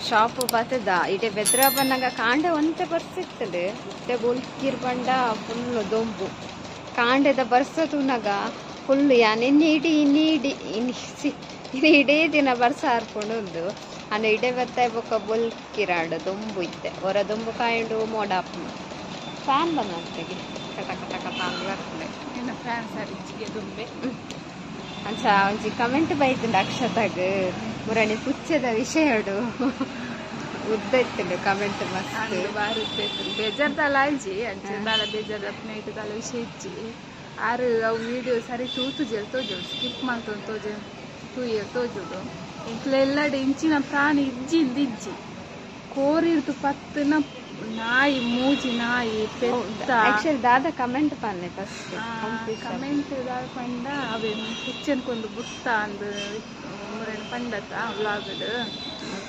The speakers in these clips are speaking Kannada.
ಶಾಪು ಬತ್ತದ ಇಡೆ ಬೆದ್ರ ಬನ್ನಾಗ ಕಾಂಡೆ ಒಂತೆ ಬರ್ಸಿರ್ತದೆ ಇತ್ತೆ ಬೊಲ್ಕಿರ್ ಬಂಡ ಫುಲ್ ದೊಂಬು ಕಾಂಡೆದ ಬರ್ಸತುನಾಗ ಫುಲ್ ನೆನ್ನೆ ಇಡೀ ದಿನ ಬರ್ಸ ಹಾರ್ಕೊಂಡು ಅನ್ನ ಇಡೆ ಬತ್ತ ಬೊಕ್ಕ ಬೊಲ್ಕಿರಾಡು ದೊಂಬು ಇತ್ತೆ ಹೊರ ದೊಂಬು ಕಾಯಂಡು ಮೋಡಾಪು ಫ್ಯಾನ್ ಬಂದಂತೆಗೆ ಕಟ ಕಟ ಕಟ ಅಂತ ಬರ್ತದೆ ಫ್ಯಾನ್ ಸಾರಿಚ್ಚಿಗೆ ದುಂಬೆ ಅಂಚ ಒಂಜಿ ಕಮೆಂಟ್ ಬೈತುಂಡು ಅಕ್ಷತಾಗ ಮುರಣಿ ಪುಚ್ಚದ ವಿಷಯಡು ಉದ್ದ ಇತ್ತು ಕಮೆಂಟ್ ಮಸ್ತ್ ಬಾರಿ ಉದ್ದ ಬೇಜಾರ್ದಲ್ಲ ಆಯ್ಜಿ ಅಂಚೆದಾಲ ಬೇಜಾರ್ದ ನೈಟ್ದಾಲ ವಿಷಯ ಇಚ್ಚಿ ಆರು ಅವು ವಿಡಿಯೋ ಸರಿ ತೂತುಜೆ ತೋಜೋಡು ಸ್ಕಿಪ್ ಮಾಡ್ಕೊಂಡು ತೋಜೆ ತೋಜೋಡು ಇಂಕ್ಲೆಲ್ಲಡೆ ಇಂಚಿನ ಪ್ರಾಣಿ ಇಜ್ಜಿ ಕೋರಿರ್ದು ಪತ್ತನ ನಾಯಿ ಮೂಜಿ ನಾಯಿ ಪೆತ್ತ ಆಕ್ಚುಲಿ ದಾದ ಕಮೆಂಟ್ ಪನ್ನೆ ಫಸ್ಟ್ ಕಮೆಂಟ್ ದಾದ ಪಂಡ ಅವೇ ಕುಚ್ಚನ್ಕೊಂದು ಬುತ್ತ ಅಂದು ಮೂರನ್ನು ಪಂಡತ್ತ ವ್ಲಾಗಡ್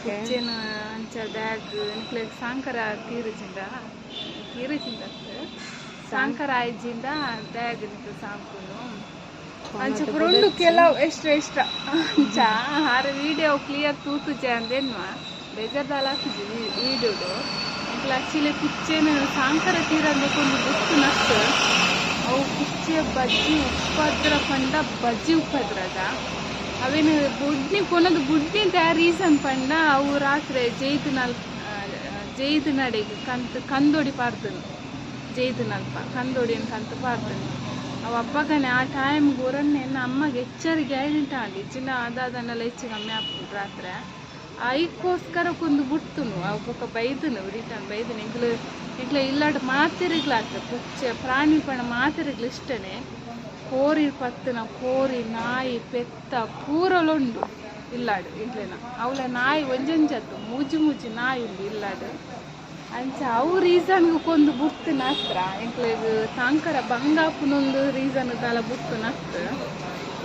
ಕುಚ್ಚನ್ ಅಂಚ ಬ್ಯಾಗ್ ನಿಕ್ಲೆಗ್ ಸಾಂಕರ ತೀರುಜಿಂದ ಸಾಂಕರ ಆಯ್ಜಿಂದ ಬ್ಯಾಗ್ ನಿಂತು ಸಾಂಕುನು ಅಂಚ ಪುರುಂಡು ಕೆಲವು ಎಷ್ಟ ಅಂಚ ಆರ ವಿಡಿಯೋ ಕ್ಲಿಯರ್ ತೂತುಜೆ ಅಂದೇನ್ವ ಬೇಜಾರ್ದಾಲ ಹಾಕಿದ್ವಿ ವಿಡಿಯೋಡು ಆಕ್ಚುಲಿ ಕುಚ್ಚೇನ ಸಾಂಕರ ತೀರಂದಕ್ಕೊಂದು ಗುತ್ತು ನಷ್ಟ ಅವು ಕುಚ್ಚೆ ಬಜ್ಜಿ ಉಪ್ಪದ್ರ ಪಂಡ ಬಜ್ಜಿ ಉಪ್ಪದ್ರದ ಅವೇನು ಬುಡ್ನಿ ಕೊನದು ಬುಡ್ನಿ ರೀಸನ್ ಪಂಡ ಅವು ರಾತ್ರಿ ಜೈದು ನಡೆಗೆ ಕಂದೊಡಿ ಪಾರ್ದನು ಜೈದು ನಲ್ಪ ಕಂದೊಡಿಯನ್ನು ಕಂತು ಪಾರ್ದನು ಅವು ಹಬ್ಬಗನೆ ಆ ಟೈಮ್ಗೆ ಊರನ್ನೇ ಅಮ್ಮಗೆ ಎಚ್ಚರಿಗೆ ಐಡೆಂಟ ಆಡಿ ಚಿನ್ನ ಅದಾದನ್ನೆಲ್ಲ ಹೆಚ್ಚು ಕಮ್ಮಿ ಆಗ್ಬಿಟ್ಟು ರಾತ್ರಿ ಐಕ್ಕೋಸ್ಕರ ಕೊಂದು ಬಿಡ್ತುನು ಅವಕ್ಕ ಬೈದನು ರಿಟರ್ನ್ ಬೈದನು ಇಗ್ಲ ಇಲ್ಲಾಡ ಮಾತಿರಿಗ್ಲಾಗ್ತದೆ ಪುಚ್ಚೆ ಪ್ರಾಣಿ ಪಣ ಮಾತಿರಿಗ್ಲು ಇಷ್ಟನೇ ಕೋರಿ ಪತ್ತನ ಕೋರಿ ನಾಯಿ ಪೆತ್ತ ಪೂರಲುಂಡು ಇಲ್ಲಾಡು ಇಗ್ಲೇನ ಅವಳ ನಾಯಿ ಒಂಜೊಂಜತ್ತು ಮೂಜಿ ನಾಯಿ ಉಂಡು ಇಲ್ಲಾಡು ಅಂಚ ಅವು ರೀಸನ್ಗೆ ಕೊಂದು ಬುಡ್ತನ ಹತ್ರ ಇಂಕ್ಲೆಗ್ ತಾಂಕರ ಬಂಗಾಪುನೊಂದು ರೀಸನ್ ದಾಲ ಬುಡ್ತನ ಹತ್ರ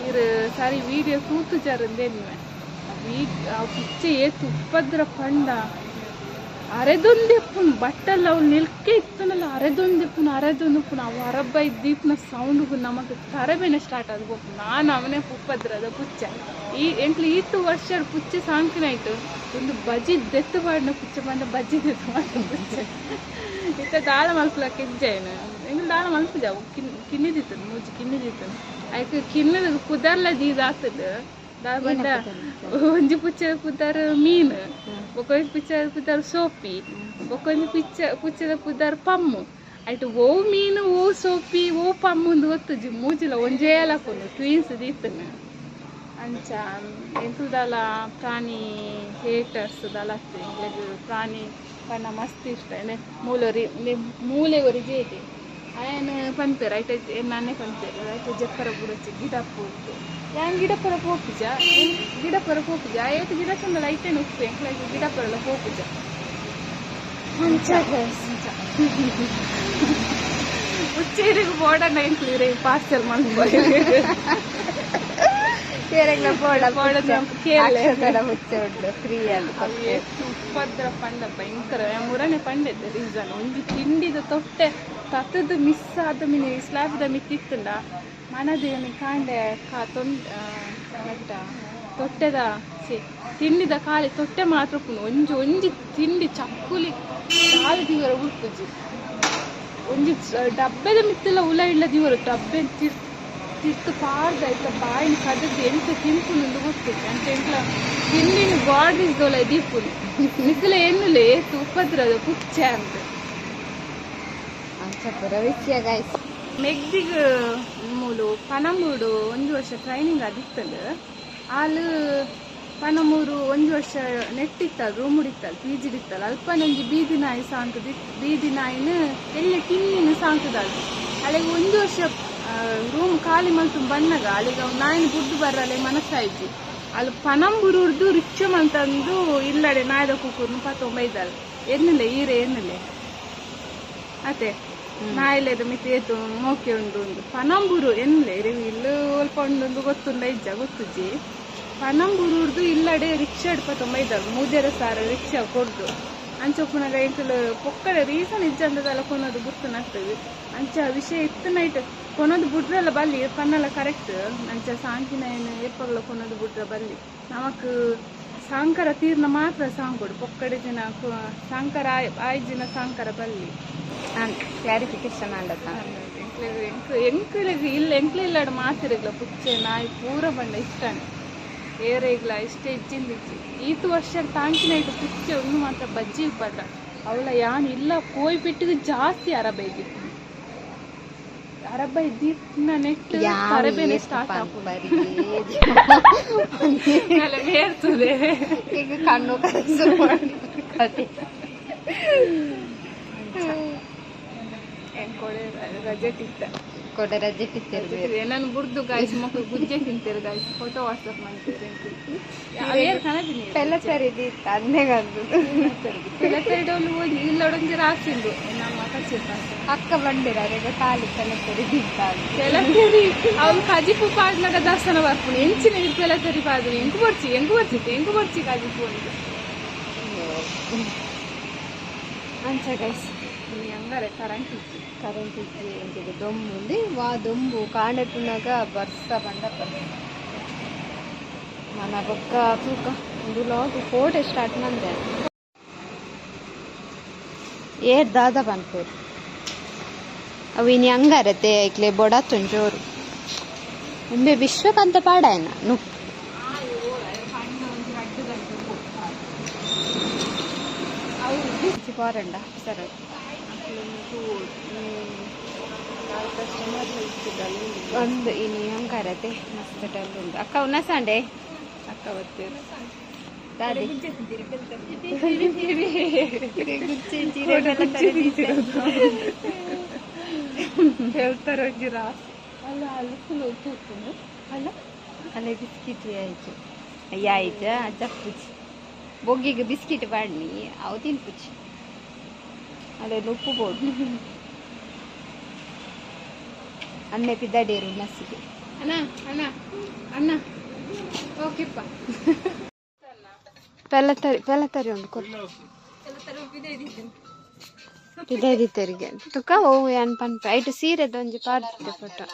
ಇರು ಸರಿ ವಿಡಿಯೋ ತೂತು ಜರಂದೇನ್ವೆ పిచ్చే ತುಪ್ಪದ್ರ ಪಂಡ ಅರೆದೊಂದೆಪ್ಪುನು ಬಟ್ಟಲ್ಲ ಅವ್ಳು ನಿಲ್ಕೆ ಇತ್ತನಲ್ಲ ಅರೆದೊಂದೆಪ್ಪುನು ಅವು ಅರಬ್ಬ ಇದ್ದೀಪ್ನ ಸೌಂಡ್ಗು ನಮಗೆ ತರಬೇನೆ ಸ್ಟಾರ್ಟ್ ಆದ್ಬೇಕು ನಾನು ಅವನೇ ಉಪ್ಪದ್ರದ ಪುಚ್ಚ ಎಂಟ್ಲು 2 ವರ್ಷ ಪುಚ್ಚೆ ಸಾಂಕಿನಾಯ್ತು ಒಂದು ಬಜ್ಜಿ ದೆತ್ತು ಮಾಡಿನ ಪುಚ್ಚೆ ಬಂದ ಬಜ್ಜಿ ದೆತ್ತು ಮಾಡಿನ ಪುಚ್ಚೆ ಇತ್ತ ದಾಳ ಮಲ್ಪಲಕ್ಕೆ ಇಜ್ಜೇನು ಹೆಂಗೆ ದಾಳ ಮಲ್ಪಿದ್ದಾವು ಕಿನ್ನಿದಿತ್ತು ಮೂಜಿ ಕಿನ್ನಿದಿತ್ತು ಆಯ್ಕೆ ಕಿನ್ನದ ಕುದರ್ಲ ದೀದಾಗ್ತದೆ ಬಂಡ ಒಂಜಿ ಪುಚ್ಚದ ಪುದ್ದಾರ ಮೀನು ಬೊಕೊಂಜಿ ಪುಚ್ಚದ ಪುದ್ದಾರ ಸೋಪಿ ಬೊಕೊಂಜಿ ಪುಚ್ಚದ ಪುದ್ದಾರ ಪಮ್ಮು ಆಯ್ತು ಓ ಮೀನು ಓ ಸೋಪಿ ಓ ಪಮ್ಮುಂದು ಗೊತ್ತುಜಿ ಮೂಜಿಲ ಒಂಜೇ ಲಕ್ಕೊಂಡು ಟ್ವೀನ್ಸ್ ದೀತನ ಅಂಚ ಎಂತದಲ್ಲ ಪ್ರಾಣಿ ಹೇಟರ್ಸ್ ದಲ ಪ್ರಾಣಿ ಪಣ್ಣ ಮಸ್ತ್ ಇಷ್ಟ ಮೂಲೆ ಒರಿ ಜೇಟಿ ಅಯ್ಯನ ಪಂಪೇರು ಆಯ್ತು ನಾನೇ ಪಂಪೇರು ಆಯ್ತು ಜಪ್ಪರ ಬುಡಚ್ಚಿ ಗಿಡ ಪೂರ್ತು ಹೆಂಗೆ ಗಿಡಪರ ಪೋಪುಜ ಏತು ಗಿಡ ಚಂದಲ್ಲ ಐತೇನು ಉಪ್ಪು ಎಂಕ್ಲಾಗಿ ಗಿಡಪರೆಲ್ಲ ಪೋಪುಜ ಉಚ್ಚೇರಿಗೆ ಬೋರ್ಡನ್ನ ಎಂಕ್ಲಿರೆ ಪಾರ್ಸಲ್ ಮಾಡ್ಬೋದು ಉಪ್ಪದ್ರ ಪಂಡ ಭಯಂಕರ ಮೂರನೇ ಪಂಡದ ರೀಸನ್ ಒಂದು ತಿಂಡಿದ ತೊಟ್ಟೆ ತತ್ತದ ಮಿಸ್ ಆದ ಮೀನು ಸ್ಲಾಬ್ದ ಮಿತ್ತಿತ್ತಂಡ ಮನದೇವನಿ ಕಾಂಡೆ ತೊಟ್ಟೆದ ತಿಂಡಿದ ಖಾಲಿ ತೊಟ್ಟೆ ಮಾತ್ರ ಒಂಜಿ ತಿಂಡಿ ಚಕ್ಕುಲಿ ಕಾಲು ದಿವರ ಉಳ್ಪುಜಿ ಒಂಜಿ ಡಬ್ಬೆದ ಮಿತ್ತಲ್ಲ ಉಲ ಇಲ್ಲ ದಿವರ ಡಬ್ಬೆ ತಿರ್ತು ಪಾರ್ದ ಆಯ್ತ ಬಾಯಿನ ಕದದ್ದು ಎಂತ ತಿಂಪುನುಂದು ಗೊತ್ತಿತ್ತು ಅಂತ ಎಂಟ್ಲ ತಿಂಡಿನ ಗಾಡಿಸ್ದೋಲ ದೀಪುನು ನಿಗ್ಲ ಎನ್ನುಲೆ ಏತು ಉಪ್ಪದ್ರದ ಪುಚ್ಚೆ ಅಂತ ನೆಗ್ದಿಗ ಮೂಲು ಪನಮೂರು 1 ವರ್ಷ ಟ್ರೈನಿಂಗ್ ಅದಿತ್ತಲ್ಲ ಆಲು ಪನಮೂರು 1 ವರ್ಷ ನೆಟ್ಟಿತ್ತಲ್ಲ ರೂಮ್ ಉಡಿತ್ತಲ್ಲ ಪೀಜಿಡಿತ್ತಲ್ಲ ಅಲ್ಪನೊಂಜಿ ಬೀದಿ ನಾಯಿ ಸಾಂಕದಿ ಬೀದಿ ನಾಯಿನ ಎಲ್ಲಿ ಟಿನ್ನಿನ ಸಾಂಕದಲ್ಲ ಅಲ್ಲಿಗೆ 1 ವರ್ಷ ರೂಮ್ ಖಾಲಿ ಮಲ್ತು ಬಣ್ಣಗ ಅಲ್ಲಿಗೆ ನಾಯಿನ ಬುಡ್ಡು ಬರಲ್ಲ ಮನಸ್ಸಾಯ್ತು ಅಲ್ಲಿ ಪನಂಬುರುರ್ದು ರಿಕ್ಷ ಮಂತಂದು ಇಲ್ಲಡೆ ನಾಯ್ದ ಕುಕ್ಕೂರ್ನು 19 ಎನ್ನಲೆ ಈರೆ ಎನ್ನಲೆ ಅತೆ ನಾಯಿಲೆದ ಮಿತಿ ಏತು ಮೋಕೆ ಉಂಡು ಪನಂಬೂರು ಎನ್ಲೆ ಇಲ್ಲು ಅಲ್ಪ ಉಂಡು ಗೊತ್ತುಂಡ ಇಜ್ಜ ಗೊತ್ತುಜ್ಜಿ ಪನಂಬೂರುರ್ದು ಇಲ್ಲಡೆ ರಿಕ್ಷಾ 19 ಮೂದೇರ ಸಾರ ರಿಕ್ಷಾ ಕೊಡ್ದು ಅಂಚೊಪ್ಪುನಾಗ ಎಂಕಲು ಪೊಕ್ಕಡೆ ರೀಸನ್ ಇಜ್ಜ ಅಂದದಲ್ಲ ಕೊನೋದು ಬುಟ್ಟು ನಗ್ತದೆ ಅಂಚ ವಿಷಯ ಇತ್ತು ನೈಟ್ ಕೊನೋದು ಬುಡ್ರಲ್ಲ ಬಲ್ಲಿ ಪನ್ನಲ್ಲ ಕರೆಕ್ಟ್ ಅಂಚ ಸಾಂಕಿನ ಏನು ಎಪ್ಪಗಳ ಕೊನೋದು ಬುಡ್ರ ಬಲ್ಲಿ ನಮಕ್ ಸಾಂಕರ ತೀರ್ನ ಮಾತ್ರ ಸಾಂಗ್ ಕೊಡು ಪೊಕ್ಕಡೆ ದಿನ ಸಾಂಕರ ಆಯ್ಜಿನ ಸಾಂಕರ ಬಲ್ಲಿ ಕ್ಲಾರಿಫಿಕೇಶನ್ ಆಡತ್ತ ಎಂಕ್ಲಿಗೆ ಇಲ್ಲ ಎಂಕ್ಲಿಲ್ಲಾಡು ಮಾತಿರಗ್ಲ ಪುಚ್ಚೆ ನಾಯಿ ಪೂರ ಬಂಡ ಇಷ್ಟನೇ ಏರೆಗ್ಲ ಇಷ್ಟೇ ಇಜ್ಜಿಂದ ಇಜ್ಜಿ ಈತು ವರ್ಷ ತಾಂಕಿನ ಇಟ್ಟು ಪುಚ್ಚೆ ಒಂದು ಮಾತ್ರ ಬಜ್ಜಿ ಪಡ್ಡ ಅವಳ ಯಾನ್ ಇಲ್ಲ ಪೋಯ್ ಬಿಟ್ಟಿಗೆ ಜಾಸ್ತಿ ಅರಬ ಇದ್ದಿತ್ತು ಅರಬ ಇದ್ದಿನ ನೆಟ್ ಅರಬೇನೆ ಸ್ಟಾರ್ಟ್ ಆಗ್ತದೆ ಈಗ ಕಣ್ಣು ಕನಸು ರಜೆ ತಿಂತ ಕೊಡೆ ರಜೆ ಕಿತ್ತಿರ್ಬೇಕು ನಾನು ಬುರ್ದು ಗಾಯ್ಸ್ ಮಕ್ಕಳು ಗುಜ್ಜೆ ತಿಂತೀರಿ ಗಾಯ್ಸ್ ಫೋಟೋ ವಾಟ್ಸಪ್ ಮಾಡ್ತೀರಿ ಪೆಲ್ಲಸರಿ ಇದ್ದಿತ್ತು ಅಂದೇಗಂದು ಪೆಲ್ಲಸರಿಡೋಳು ಹೋಗಿ ಇಲ್ಲೊಡೊಂದು ರಾಸಿಂದು ನಮ್ಮ ಅಕ್ಕ ಬಂದಿರ ಈಗ ಖಾಲಿ ಪೆಲ್ಲಸರಿ ಇದ್ದಿತ್ತ ಪೆಲ್ಲಸರಿ ಅವ್ನು ಕಜಿಪು ಪಾಡ್ನಾಗ ದಾಸನ ಬರ್ಪುಣಿ ಎಂಚಿನ ಪೆಲ್ಲಸರಿ ಪಾಡು ಎಂಕು ಬರ್ಚಿ ಕಜಿಪು ಅಂತ ಅಂಚ ಗೈಸ್ ಹಂಗಾರೆ ಕರೆಂಟ್ ಇತ್ತು ಎಂಚಿಗೆ ದೊಂಬು ఉంది వా దొంబు కాండెట్టునగా బర్స బండ మన ఒక్క తూక ఇందులో ఫోటో స్టార్ట్ మందే ಏರ್ ದಾದ ಬಂದ್ಪೇರು ಅವು ಇನ್ನು ಹಂಗಾರತ್ತೆ ಐಕ್ಲೆ ಬೊಡ ತುಂಜೋರು ಒಮ್ಮೆ ವಿಶ್ವಕ್ಕಂತ ಪಾಡಾಯನ ನುಪ್ಪು ಪಾರಂಡ ಸರ್ ಒಂದು ಇನ್ನು ಹಂಗಾರತ್ತೆ ಮಸ್ತ್ ಟೈಮ್ ಉಂಟು ಅಕ್ಕ ಉನ್ನ ಸಂಡೆ ಅಕ್ಕ ಬರ್ತೀರಿ ಹೇಳ್ತಾರೆ ಅಲ್ಲ ಅಲ್ಲಿ ಫುಲ್ ಉಪ್ಪು ಅಲ್ಲ ಅಲ್ಲೇ ಬಿಸ್ಕಿಟ್ ಆಯ್ತು ಅಯ್ಯ ಆಯ್ತು ಅಜ್ಜ ಪುಚ್ಚಿ ಬೊಗ್ಗಿಗೆ ಬಿಸ್ಕಿಟ್ ಬಾಡ್ನಿ ಅವು ತಿನ್ಪುಚ್ಚಿ ಅಲ್ಲೇ ಉಪ್ಪು ಬೋಡು ಅನ್ನೆ ಪಿದ್ದಾಡೇರು ನಸಿಗೆ ಅಣ್ಣ ಓಕೆಪ್ಪ ಪೆಲ್ಲತರಿ ಉಂಟು ಕೊಟ್ಟು ಇದೇದಿತ್ತರಿಗೆ ತುಕ ಓ ಏನ್ ಪನ್ಪ ಐಟು ಸೀರೆದ ಒಂಜಿ ಪಾಡ್ದಿದ್ದೆ ಫೋಟೋ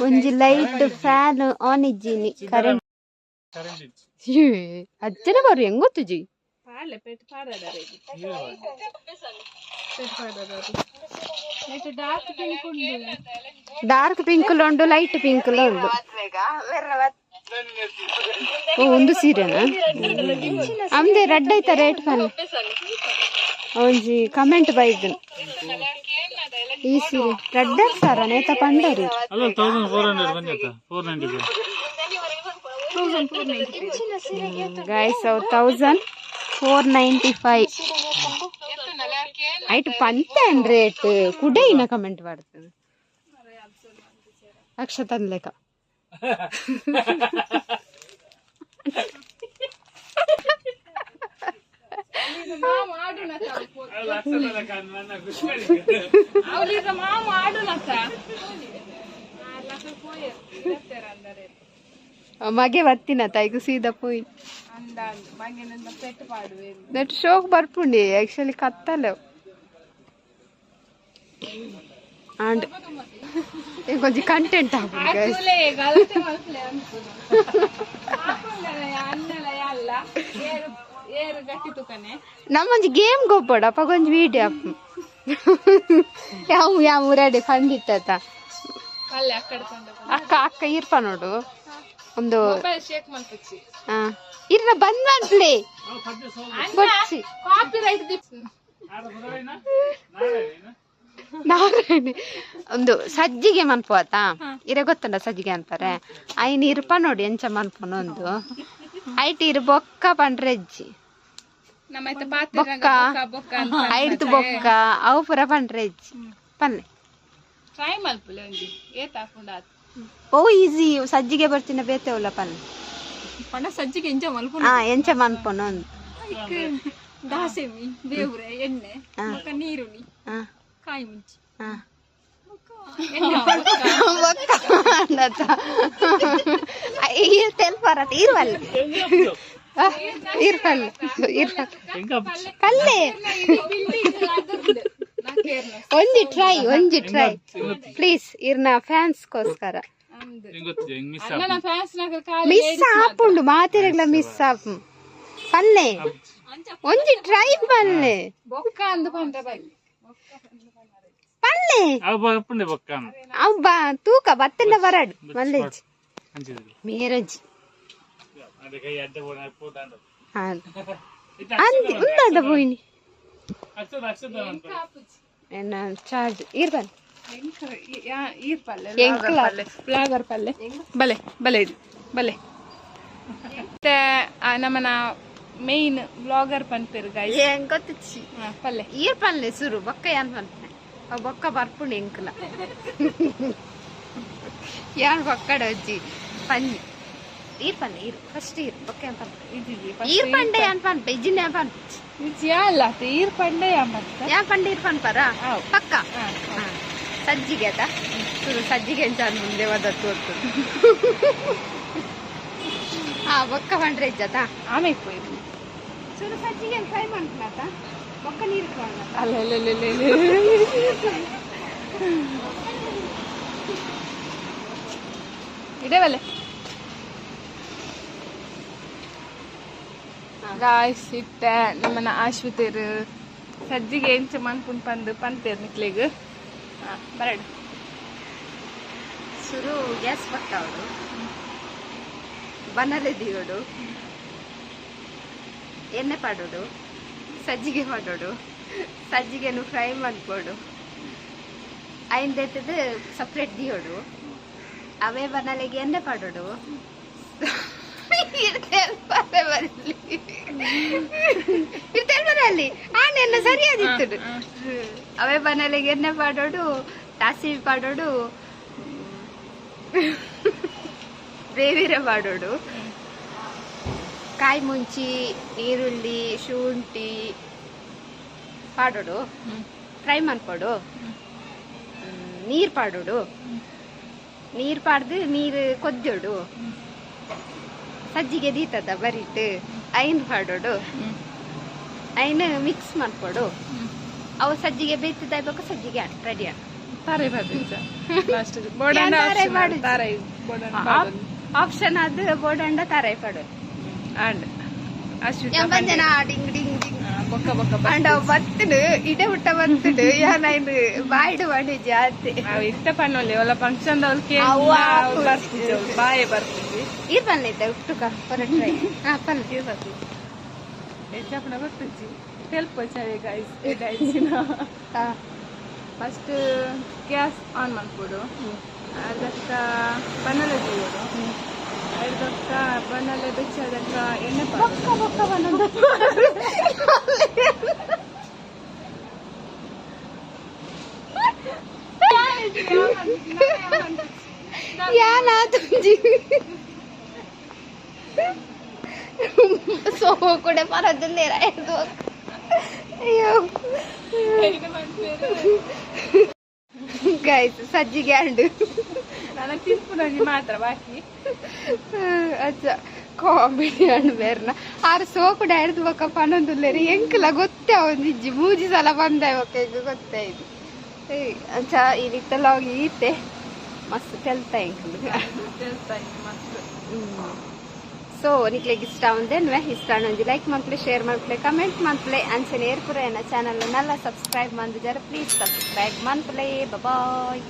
ಒಂಜಿ ಲೈಟ್ ಫ್ಯಾನ್ ಆನ್ ಇಜ್ಜಿನಿ ಕರೆಂಟ್ ಅಜ್ಜನ ಬರು ಹೆಂಗ್ ಗೊತ್ತುಜಿ ಡಾರ್ಕ್ ಪಿಂಕ್ ಉಂಡು ಲೈಟ್ ಪಿಂಕ್ ಉಂಡು ಓ ಒಂದು ಸೀರೆನಾ ಅಮ್ದೆ ರೆಡ್ ಐತ ರೇಟ್ ಫನ್ ಒಂಜಿ ಕಮೆಂಟ್ ಬೈದು ಈ ಸೀರೆ ರೆಡ್ ಸಾರ ನೇತ ಪಂಡರಿ ಗೈಸ್ 1495 ಐಟ್ ಪಂತೇನ್ ರೇಟ್ ಕುಡೇನ ಕಮೆಂಟ್ ಮಾಡ್ತದೆ ಅಕ್ಷತನ್ ಲೆಕ್ಕ ಮಗೆ ಬತ್ತಿನ ತಾಯಿಗೂ ಸೀದಾ ಪೋಯಿ ನೆಟ್ ಶೋಕ್ ಬರ್ಪುಂಡಿ ಆಕ್ಚುಲಿ ಕತ್ತಲೆವು ಅಂಡ್ కొంచెం కంటెంట్ ನಮ್ಮೊಂಜಿ ಗೇಮ್ ಗೊಬ್ಬಡ ಅಪ್ಪ ಕೊಂಚ ವೀಡಿಯೋ ಅಪ್ಪ ಯಾವ ರೆಡಿ ಖಂಡಿತ ಅಕ್ಕ ಇರ್ಪ ನೋಡು ಒಂದು ಇರ್ನ ಬಂದ್ ಮಾಡ್ಲಿ ನಾರಾಯಣಿ ಒಂದು ಸಜ್ಜಿಗೆ ಮನ್ಪೋತ ಇರ ಗೊತ್ತಂಡ ಸಜ್ಜಿಗೆ ಅಂತಾರೆ ಐನ್ ಇರ್ಪ ನೋಡಿ ಎಂಚ ಮನ್ಪೋನ ಒಂದು ಐಟ್ ಇರ್ ಬೊಕ್ಕ ಪಂಡ್ರೆಜ್ಜಿ ಬೊಕ್ಕ ಐಡ್ದು ಬೊಕ್ಕ ಅವು ಪುರ ಪಂಡ್ರೆಜ್ಜಿ ಪಲ್ಲೆ ಓ ಈಸಿ ಸಜ್ಜಿಗೆ ಬರ್ತಿನ ಬೇತೆವಲ್ಲ ಪಲ್ಲೆ ಸಜ್ಜಿಗೆ ಎಂಚ ಮನ್ಪೋನ ಒಂದು ದಾಸೆಮಿ ಬೇವ್ರೆ ಎಣ್ಣೆ ನೀರುಳ್ಳಿ ಕಾಯಿ ಮುಂಚಿ ಒಂಜಿ ಟ್ರೈ ಪ್ಲೀಸ್ ಇರ್ನ ಫ್ಯಾನ್ಸ್ಗೋಸ್ಕರ ಅಣ್ಣನ ಫ್ಯಾನ್ಸ್ ನಾಗ ಕಾಲಿ ಮಿಸ್ ಆಪುಂಡು ಮಾತಿರಗ್ಲ ಮಿಸ್ ಆಪು ಪಲ್ಲೆ ಒಂಜಿ ಟ್ರೈ ಪಲ್ಲೆ ಬೊಕ್ಕ ಅಂದು ಪಂಡ ಬೈ ಪಲ್ಲೆ ಅವ್ ತೂಕ ಬತ್ತಂಡ ಬರಡು ಮಲ್ಲೆಜಿ ಮೇರಜಿ ఉందంట పోయిని చార్జ్ ఈర్పల్ ಫ್ಲಾಗರ್ ಪಲ್ಲೆ ಬಲೆ ಬಲೆ ಬಲೆ ಮತ್ತೆ ನಮ್ಮನ ಮೇನ್ ವ್ಲಾಗರ್ ಪನ್ಪೇರು ಗಾಯ್ಸ್ ಏನ್ ಗೊತ್ತಿಚ್ಚಿ ಪಲ್ಲೆ ಈರ್ಪಲ್ಲೆ ಸುರು ಬೊಕ್ಕ ಏನ್ ಪನ್ಪೆ ಅವ್ ಬೊಕ್ಕ ಬರ್ಪುಂಡು ಎಂಕಲ ಯಾನ್ ಬೊಕ್ಕಡ ಅಜ್ಜಿ ಪನ್ನಿ ಈರ್ಪಲ್ಲೆ ಈರು ಫಸ್ಟ್ ಈರು ಬೊಕ್ಕ ಏನ್ ಪನ್ಪೆ ಈರ್ಪಂಡೆ ಏನ್ ಪನ್ಪೆ ಇಜ್ಜಿನ ಏನ್ ಪನ್ಪೆ ಇಲ್ಲ ಈರ್ಪಂಡೆ ಯಾನ್ ಪಂಡೆ ಈರ್ಪನ್ ಪರ ಪಕ್ಕ ಸಜ್ಜಿಗೆ ಅದ ಸುರು ಸಜ್ಜಿಗೆ ಅಂತ ಮುಂದೆ ಒದತ್ತು ಬೊಕ್ಕ ಪಂಡ್ರೆ ಇಜ್ಜತ ಆಮೇಲೆ ಪೋಯ್ತು ಸುರು ಸಜ್ಜಿಗೆ ಫ್ರೈ ಮಾಡ್ತಾತ ಬೊಕ್ಕ ನೀರು ಅಲ್ಲ ಇಡವಲೆ ಗಾಯ್ಸ್ ಇಟ್ಟ ನಮ್ಮನ ಆಶ್ವತರು ಸಜ್ಜಿಗೆ ಎಂಚ ಮನ್ಪುನ್ ಪಂದು ಪಂತೇರು ನಿಕ್ಲಿಗ್ ಬರಡು ಸುರು ಗ್ಯಾಸ್ ಪಕ್ಕ ಅವಡು ಬನ್ನಲೆ ದಿಯೋಡು ಎಣ್ಣೆ ಪಾಡೋಡು ಸಜ್ಜಿಗೆ ಮಾಡೋಡು ಸಜ್ಜಿಗೆನು ಫ್ರೈ ಮಾಡ್ಕೊಡು ಐಂದೆತ್ತದು ಸಪ್ರೇಟ್ ದಿಯೋಡು ಅವೇ ಬನ್ನಲೆಗೆ ಎಣ್ಣೆ ಪಾಡೋಡು ಬರಲಿ ಆನೆಲ್ಲ ಸರಿಯಾದಿತ್ತು ಅವೇ ಬನ್ನಲೆಗೆ ಎಣ್ಣೆ ಪಾಡೋಡು ಸಾಸಿವೆ ಪಾಡೋಡು ಬೇವಿರೆ ಮಾಡೋಡು ಕಾಯಿ ಮುಂಚಿ ಈರುಳ್ಳಿ ಶುಂಠಿ ಪಾಡೋಡು ಫ್ರೈ ಮಾಡ್ಕೊಡು ನೀರು ಪಾಡೋಡು ನೀರು ಪಾಡ್ದು ನೀರು ಕೊದ್ದೋಡು ಸಜ್ಜಿಗೆ ದೀತದ ಬರೀಟ್ ಐನ್ ಪಾಡೋಡು ಐನ್ ಮಿಕ್ಸ್ ಮಾಡ್ಕೊಡು ಅವು ಸಜ್ಜಿಗೆ ಬೇಯ್ತದ ಸಜ್ಜಿಗೆ ರೆಡಿ ಆಡ ತಾರೈ ಬರ್ದಿದ್ದ ಆಪ್ಷನ್ ಅದು ಬೋಡಂಡ ತಾರೈ ಪಾಡು ಅಂಡ್ ಬಂದೆನ ಡಿಂಗ್ ಡಿಂಗ್ ಡಿಂಗ್ ಬೊಕ್ಕ ಬೊಕ್ಕ ಅಂಡ ಬತ್ತಡು ಇಡೆ ಊಟ ಬತ್ತಡು ಯಾನೈನ್ ಬಾಯ್ಡು ಮಾಡಿ ಜಾತಿ ಅವು ಇಷ್ಟ ಪಣ್ಣೊಲ್ಲಿ ಅವಳ ಫಂಕ್ಷನ್ ಬರ್ತಿದ್ದೆ ಬಾಯೆ ಬರ್ತಿದ್ವಿ ಇದು ಬಂದೈತೆ ಉಟ್ಟುಕ ಟ್ರೈ ಪಲ್ಲೆ ಹೆಚ್ಚಪ್ಪನ ಬರ್ತಿದ್ವಿ ಹೆಲ್ಪ್ ಚಾವೆ ಗಾಯ್ಸ್ ಡೈಸಿನ ಫಸ್ಟ್ ಗ್ಯಾಸ್ ಆನ್ ಮಾಡ್ಕೊಡು ಅದಕ್ಕ ಬನ್ನಲೆ ತೆಗೆಯೋದು ಅದಕ್ಕ ಬನ್ನಲೆ ಬೆಚ್ಚಿ ಅದಕ್ಕ ಎಣ್ಣೆ ಬೊಕ್ಕ ಬನ್ನದ ಯಾನ ತುಂಜಿ ಸೋ ಕೂಡ ಪರದಿಲ್ಲ ಅಯ್ಯೋ ಗೈಸ್ ಸಜ್ಜಿಗೆ ಅಂಡು ನನಗೆ ತಿನ್ಪುನಾಗಿ ಮಾತ್ರ ಬಾಕಿ ಅಜ್ಜ ಕಾಮಿಡಿ ಅಂಡ್ ಬೇರ್ನ ಆರು ಸೋಕು ಡೈರ್ದು ಬೊಕ್ಕ ಪನೊಂದುಲ್ಲೇರಿ ಎಂಕಲ ಗೊತ್ತೇ ಅವನಿಜ್ಜಿ ಮೂಜಿ ಸಲ ಬಂದೆ ಬೊಕ್ಕ ಈಗ ಗೊತ್ತೇ ಇದು ಅಜ್ಜ ಈ ರೀತಿಯೆಲ್ಲ ಹೋಗಿ ಈತೆ ಮಸ್ತ್ ತೆಲ್ತಾ ಎಂಕಲು ಸೊ ನಿಕ್ಲೆಗ್ ಇಷ್ಟ ಒಂದೇನ್ವೆ ಇಷ್ಟ ಒಂದು ಲೈಕ್ ಮಾಡ್ಕೊಳ್ಳಿ ಶೇರ್ ಮಾಡ್ಕೊಳ್ಳಿ ಕಮೆಂಟ್ ಮಾಡ್ಕೊಳ್ಳಿ ಅಂಚನೆ ಏರ್ಪುರ ಏನ ಚಾನಲ್ ನಲ್ಲ ಸಬ್ಸ್ಕ್ರೈಬ್ ಮಾಡಿದಾರೆ ಪ್ಲೀಸ್ ಸಬ್ಸ್ಕ್ರೈಬ್ ಮಾಡ್ಕೊಳ್ಳಿ ಬಾಯ್